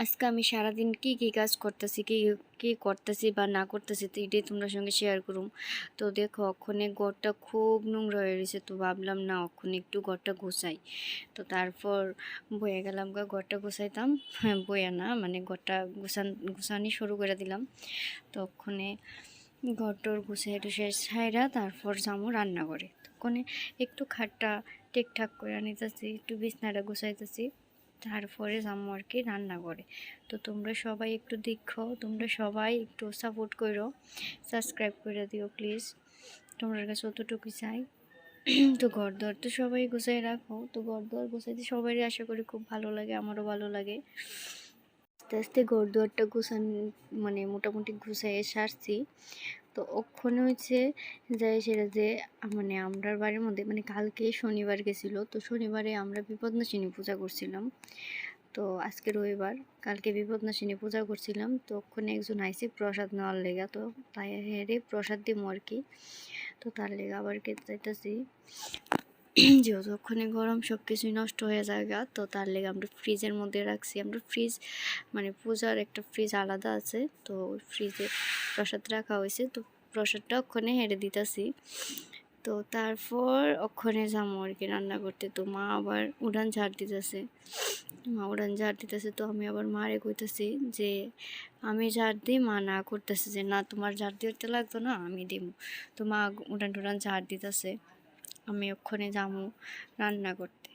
আজকে আমি সারাদিন কি কি কাজ করতেছি, কি কি করতেছি বা না করতেছি, তো এটাই তোমরা সঙ্গে শেয়ার করুম। তো দেখো অক্ষণে ঘরটা খুব নোংরা হয়ে গেছে, তো ভাবলাম না অক্ষণে একটু ঘরটা গুছাই। তো তারপর বয়ে গেলাম ঘরটা গুছাইতাম, হ্যাঁ বয়ে না মানে ঘরটা গুছানি শুরু করে দিলাম। তো ওখানে ঘরটর গুছিয়ে টুছিয়ে ছাইরা তারপর যাবো রান্না করে। ওখানে একটু খাটটা ঠিকঠাক করে নিতেছি, একটু বিছনাটা গুছাইতেছি, তারপরে যাবো আর কি রান্না করে। তো তোমরা সবাই একটু দেখো, তোমরা সবাই একটু সাপোর্ট করো, সাবস্ক্রাইব করে দিও প্লিজ, তোমার কাছে অতটুকু চাই। তো ঘর দর তো সবাই গুছাই রাখো, তো ঘর দর গুছাইতে সবারই আশা করি খুব ভালো লাগে, আমারও ভালো লাগে। আস্তে আস্তে ঘর দুয়ারটা মানে মোটামুটি গুছাইয়ে সারছি। তো ওখানে হচ্ছে যাই সেটা যে মানে আমরার বাড়ির মধ্যে মানে কালকে শনিবার গেছিলো, তো শনিবারে আমরা বিপদনাশিনী পূজা করছিলাম। তো আজকে রবিবার, কালকে বিপদনাশিনী পূজা করছিলাম। তো ওখানে একজন আইসে প্রসাদ নেওয়ার লেগা, তো তাই হেরে প্রসাদ দিব আর কি। তো তার লেগা আবার খেতে চাইতেছি, যেহেতু ওখানে গরম সব কিছুই নষ্ট হয়ে যায়, তো তার লেগে আমরা ফ্রিজের মধ্যে রাখছি। আমরা ফ্রিজ মানে পূজার একটা ফ্রিজ আলাদা আছে, তো ওই ফ্রিজে প্রসাদ রাখা হয়েছে। তো প্রসাদটা ওখানে হেরে দিতেছি। তো তারপর ওখানে যাবো আর কি রান্না করতে। তো মা আবার উড়ান ঝাড় দিতেছে, তো আমি আবার মারে কইতেছি যে আমি ঝাড় দিই, মা না করতেছে যে না তোমার ঝাড় দিতে লাগতো না, আমি দিব। তো মা উড়ান টুড়ান ঝাড় দিতেছে, আমি ওখানে যাবো রান্না করতে।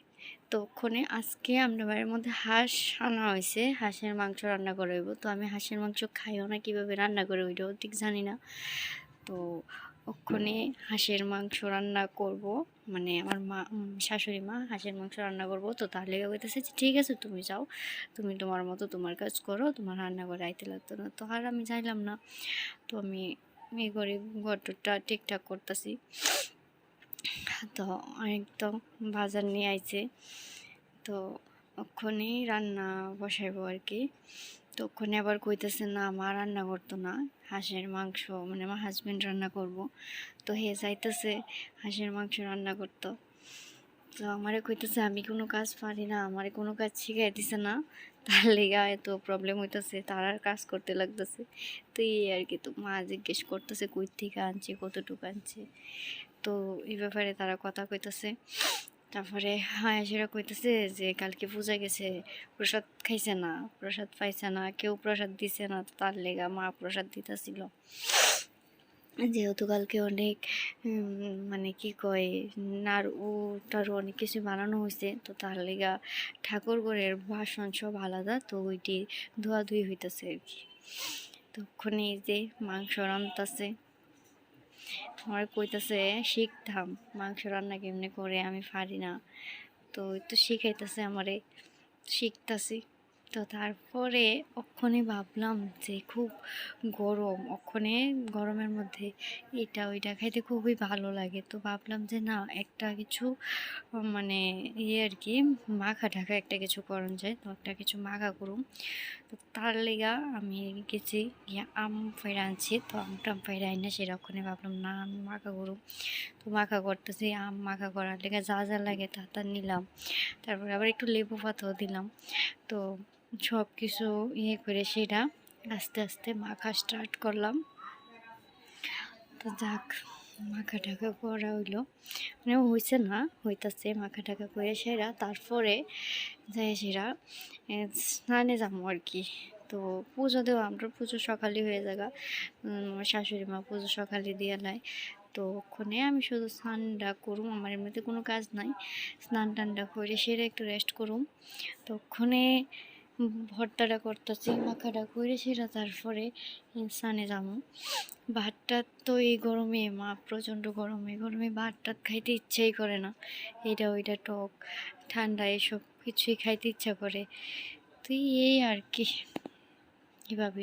তো ওখানে আজকে আমরা বাড়ির মধ্যে হাঁস আনা হয়েছে, হাঁসের মাংস রান্না করে হইব। তো আমি হাঁসের মাংস খাইও না, কীভাবে রান্না করে ওইটাও ঠিক জানি না। তো ওখানে হাঁসের মাংস রান্না করব, মানে আমার মা শাশুড়ি মা হাঁসের মাংস রান্না করব। তো তার লেগে বলতেছে যে ঠিক আছে তুমি যাও, তুমি তোমার মতো তোমার কাজ করো, তোমার রান্না করে আইতে লাগতো না। তো আর আমি চাইলাম না, তো আমি এই করে ঘরটা ঠিকঠাক করতেছি। তো একদম বাজার নিয়ে আইছে, তো ওখানেই রান্না বসাইবো আর কি। তো ওখানে আবার কইতেছে না মা রান্না করতো না, হাঁসের মাংস মানে আমার হাজব্যান্ড রান্না করব। তো হে চাইতেছে হাঁসের মাংস রান্না করতো। তো আমারে কইতেছে আমি কোনো কাজ পারি না, আমারে কোনো কাজ শিখাই দিছে না, তার লেগা এত প্রবলেম হইতেছে, তার আর কাজ করতে লাগতেছে। তো এই আর কি। তো মা জিজ্ঞেস করতেছে কই থেকে আনছে, কতটুকু আনছে। তো এই ব্যাপারে তারা কথা কইতেছে। তারপরে হাঁসেরা কইতেছে যে কালকে পূজা গেছে, প্রসাদ খাইছে না, প্রসাদ পাইছে না, কেউ প্রসাদ দিছে না, তার লেগা মা প্রসাদ দিতেছিল। যেহেতু কালকে অনেক মানে কি কয় নাড়ু টাড়ু অনেক কিছু বানানো হয়েছে, তো তার লেগা ঠাকুর ঘরের বাসন সব আলাদা, তো ওইটি ধোয়াধুয়ি হইতেছে আর কি। তখনই যে মাংস রান্তাছে, আমার কইতাছে শিখতাম মাংস রান্না কেমনে করে, আমি পারি না। তো একটু শিখাইতেছে আমারে, শিখতাছি। তো তারপরে ওখানে ভাবলাম যে খুব গরম, ওখানে গরমের মধ্যে এটা ওইটা খাইতে খুবই ভালো লাগে। তো ভাবলাম যে না একটা কিছু মানে আর কি মাখা ঢাকা একটা কিছু করণ যায়, তো একটা কিছু মাখা করুম। তো তার লেগা আমি গেছি গিয়া আম ফাইরা আনছি। তো টাম ফাইরা আইনা সেটা ওখানে ভাবলাম না আমি মাখা করুম। তো মাখা করতেছি, আম মাখা করার লেগে যা যা লাগে তা নিলাম। তারপরে আবার একটু লেবু পাতাও দিলাম। তো সব কিছু করে সেটা আস্তে আস্তে মাখা স্টার্ট করলাম। তো যাক মাখা টাকা করা হইলো, মানে হয়েছে না হইতাছে, মাখা টাকা করে সেরা তারপরে যাই সেরা স্নানে যাবো আর কি। তো পুজো দেওয়া আমরা পুজো সকালে হয়ে যাগা, আমার শাশুড়ি মা পুজো সকালে দিয়ে নেয়। তো ওখানে আমি শুধু স্নানটা করুম, আমার এমনিতে কোনো কাজ নাই, স্নান টানটা করে সেরে একটু রেস্ট করুম। তো ওখানে ভর্তাটা করতেছি, মাখাটা করে সেটা তারপরে স্নানে যাবো। ভাতটা তো এই গরমে মা প্রচণ্ড গরমে ভাত টাত খাইতে ইচ্ছাই করে না, এটা ওইটা টক ঠান্ডা এসব কিছুই খাইতে ইচ্ছা করে। তো এই আর কি, কীভাবে